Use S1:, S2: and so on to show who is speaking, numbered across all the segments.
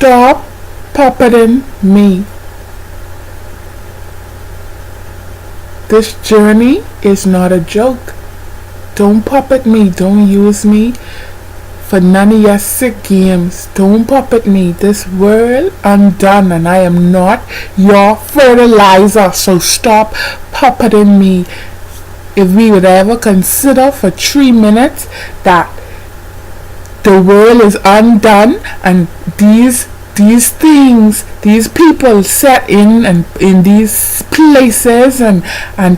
S1: Stop puppeting me. This journey is not a joke. Don't puppet me. Don't use me for none of your sick games. Don't puppet me. This world undone, and I am not your fertilizer. So stop puppeting me. If we would ever consider for 3 minutes that the world is undone and these things, these people set in and in these places and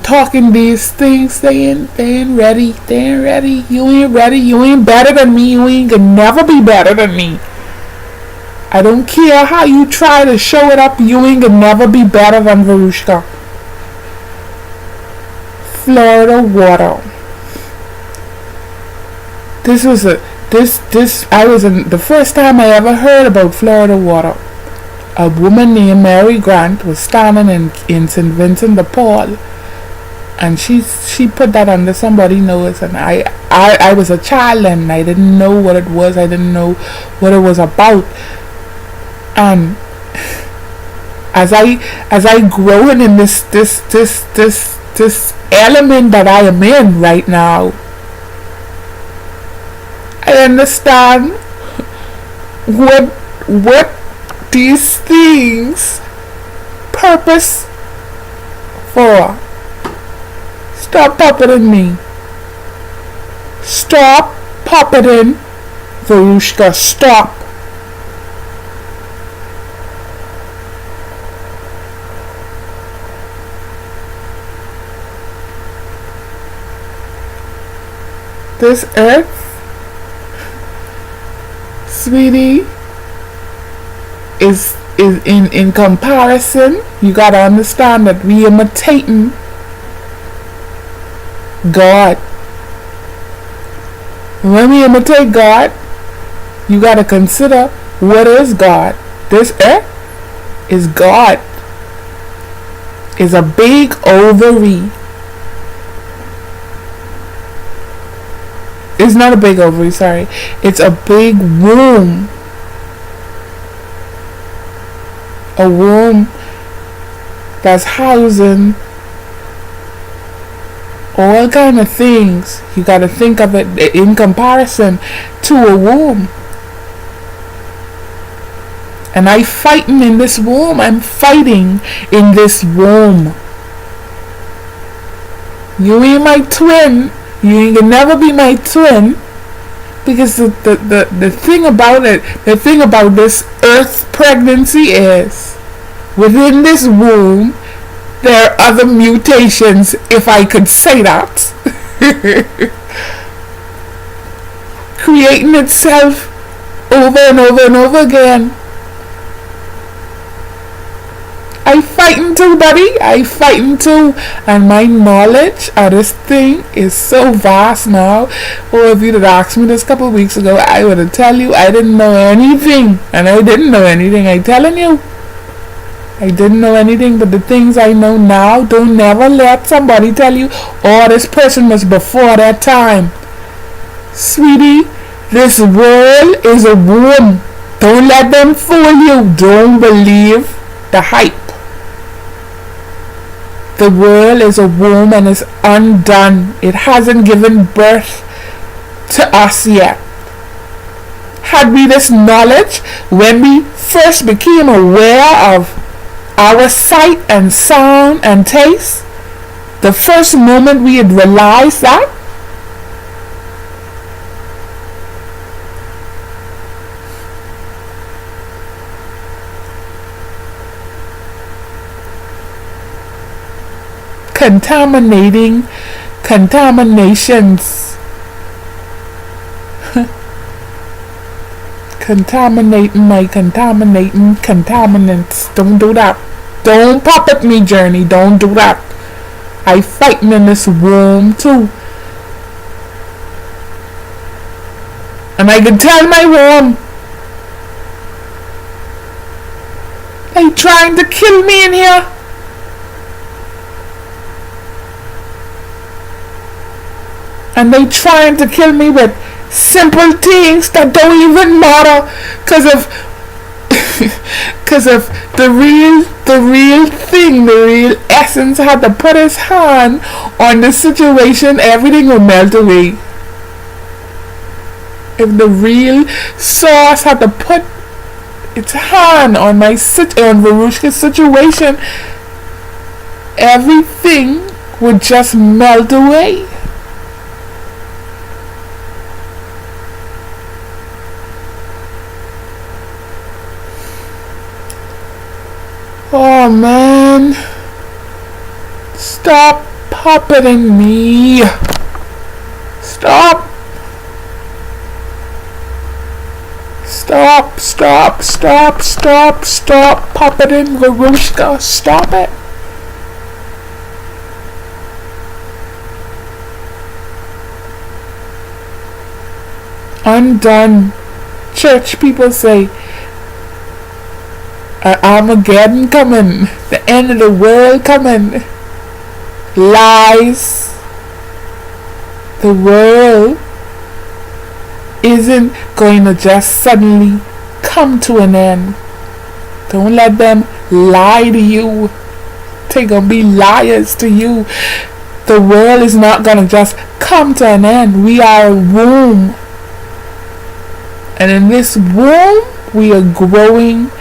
S1: talking these things, they ain't ready. They ain't ready. You ain't ready. You ain't better than me. You ain't gonna never be better than me. I don't care how you try to show it up. You ain't gonna never be better than Veruska. Florida water. I was in the first time I ever heard about Florida water. A woman named Mary Grant was standing in St. Vincent de Paul, and she put that under somebody's nose, and I was a child and I didn't know what it was. I didn't know what it was about. And as I growing in this element that I am in right now, I understand what these things purpose for. Stop puppeting me. Stop puppeting Veruska. Stop. This earth, sweetie, is in comparison. You gotta understand that we imitating God. When we imitate God, you gotta consider what is God. This earth is God. Is a big ovary. It's not a big ovary, sorry. It's a big womb. A womb that's housing all kind of things. You got to think of it in comparison to a womb. And I'm fighting in this womb. I'm fighting in this womb. You ain't my twin. You ain't gonna never be my twin, because the thing about it, the thing about this earth pregnancy is, within this womb, there are other mutations, if I could say that, creating itself over and over and over again. I fighting too, buddy. I fighting too. And my knowledge of this thing is so vast now. Or if you'd have asked me this a couple of weeks ago, I would have tell you I didn't know anything. And I didn't know anything. I'm telling you. I didn't know anything, but the things I know now, don't never let somebody tell you, oh, this person was before that time. Sweetie, this world is a womb. Don't let them fool you. Don't believe the hype. The world is a womb and is undone. It hasn't given birth to us yet. Had we this knowledge when we first became aware of our sight and sound and taste, the first moment we had realized that, contaminations, contaminating my contaminating contaminants. Don't do that. Don't puppet me, journey. Don't do that. I fighting in this womb too, and I can tell my womb, they trying to kill me in here. And they trying to kill me with simple things that don't even matter. Because of Cause if the real thing, the real essence had to put his hand on the situation, everything would melt away. If the real source had to put its hand on on Veruska's situation, everything would just melt away. Oh man, stop puppeting me. Stop. Stop puppeting Veruska. Stop it. I'm done. Church people say Armageddon coming, the end of the world coming. Lies. The world isn't going to just suddenly come to an end. Don't let them lie to you. They're going to be liars to you. The world is not going to just come to an end. We are a womb. And in this womb, we are growing.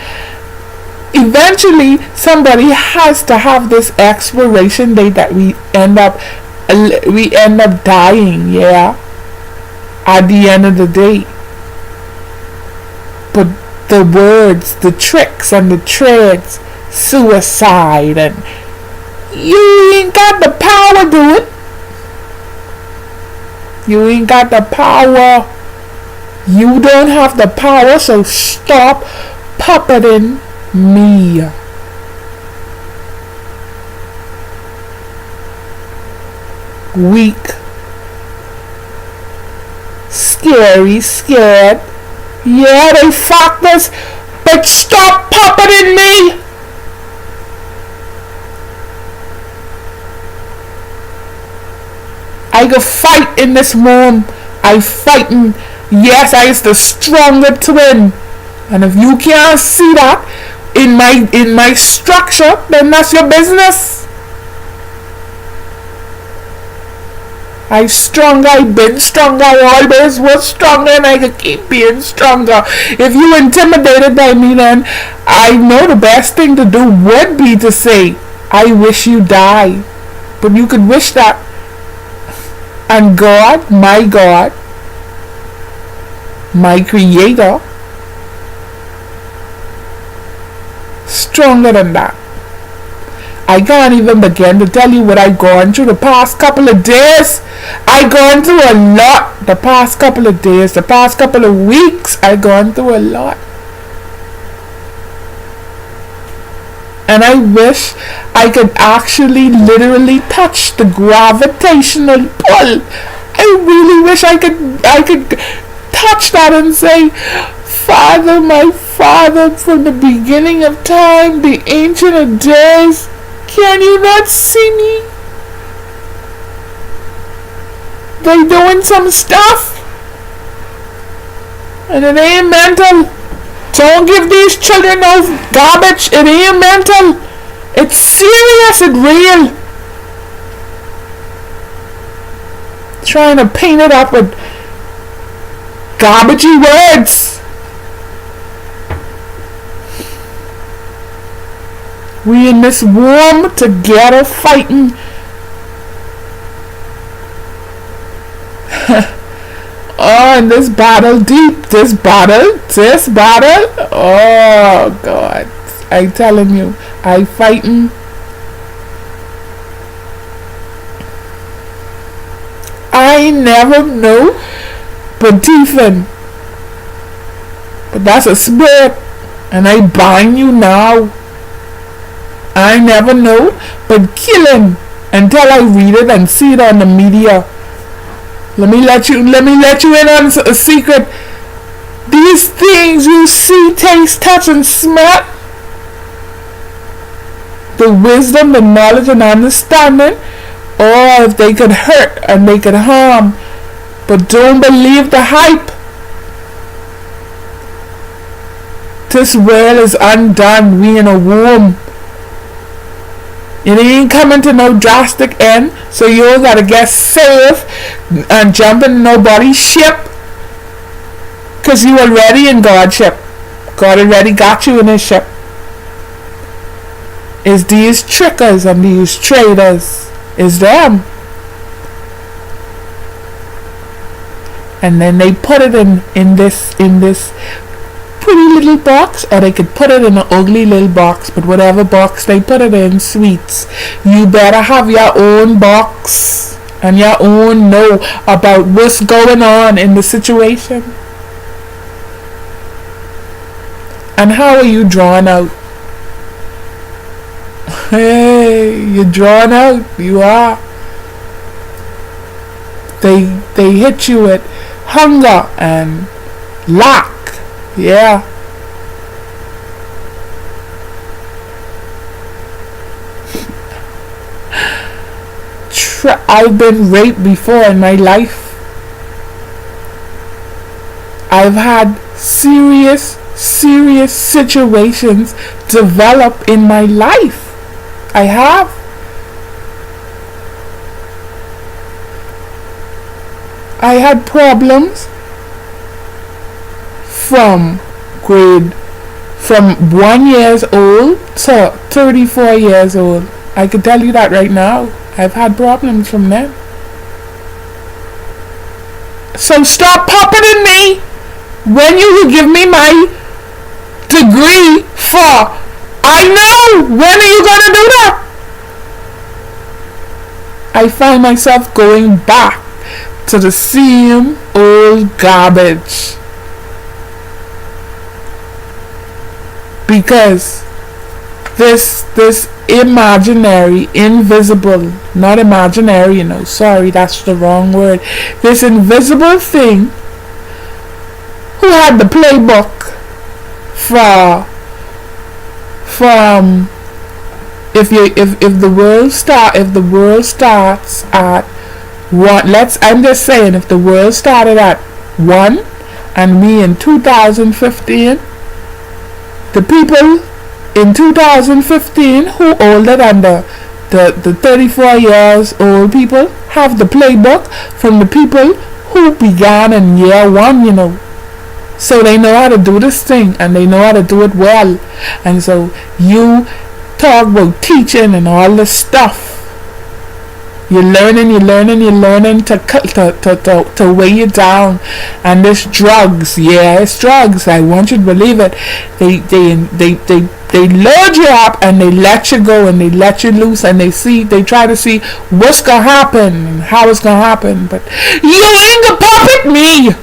S1: Eventually, somebody has to have this expiration date that we end up dying, yeah, at the end of the day. But the words, the tricks and the trades, suicide, and you ain't got the power to it. You ain't got the power. You don't have the power, so stop puppeting me. Weak. Scared. Yeah, they fucked us, but stop puppeting me. I could fight in this room. I fighting. Yes, I is the stronger twin. And if you can't see that in my structure, then that's your business. I stronger, I've been stronger, I always was stronger, and I could keep being stronger. If you intimidated by me, then I know the best thing to do would be to say, I wish you die. But you could wish that. And God, my creator, stronger than that. I can't even begin to tell you what I've gone through the past couple of days. I've gone through a lot the past couple of days, the past couple of weeks. I've gone through a lot. And I wish I could actually literally touch the gravitational pull. I really wish I could touch that and say, Father, my Father, from the beginning of time, the Ancient of Days, can you not see me? They doing some stuff, and it ain't mental. Don't give these children no garbage. It ain't mental. It's serious. It's real. Trying to paint it up with garbagey words. We in this room together fighting. Oh, and this battle deep. This battle. Oh, God. I telling you. I fighting. I never know. But Tiffin. But that's a spirit. And I bind you now. I never know, but killing until I read it and see it on the media. Let me let you in on a secret. These things you see, taste, touch, and smell, the wisdom, the knowledge, and understanding, or if they could hurt and they could harm, but don't believe the hype. This world is undone. We in a womb. It ain't coming to no drastic end, so you all gotta get safe and jump in nobody's ship. Cause you already in God's ship. God already got you in his ship. It's these trickers and these traders. It's them. And then they put it in this pretty little box, or they could put it in an ugly little box, but whatever box they put it in, sweets, you better have your own box and your own know about what's going on in the situation. And how are you drawn out? Hey, you're drawn out. You are. They hit you with hunger and lack. Yeah. I've been raped before in my life. I've had serious situations develop in my life. I have. I had problems from 1 year old to 34 years old. I could tell you that right now. I've had problems from then. So stop puppeting me when you will give me my degree for. I know. When are you gonna do that? I find myself going back to the same old garbage. Because this imaginary, invisible, not imaginary, sorry, that's the wrong word. This invisible thing who had the playbook from if the world starts at one, I'm just saying, if the world started at 1 and me in 2015, the people in 2015 who older than the 34 years old people have the playbook from the people who began in year 1, so they know how to do this thing and they know how to do it well. And so you talk about teaching and all this stuff. You're learning to weigh you down. And this drugs, it's drugs. I want you to believe it. They load you up and they let you go and they let you loose and they try to see what's gonna happen and how it's gonna happen. But you ain't gonna puppet me.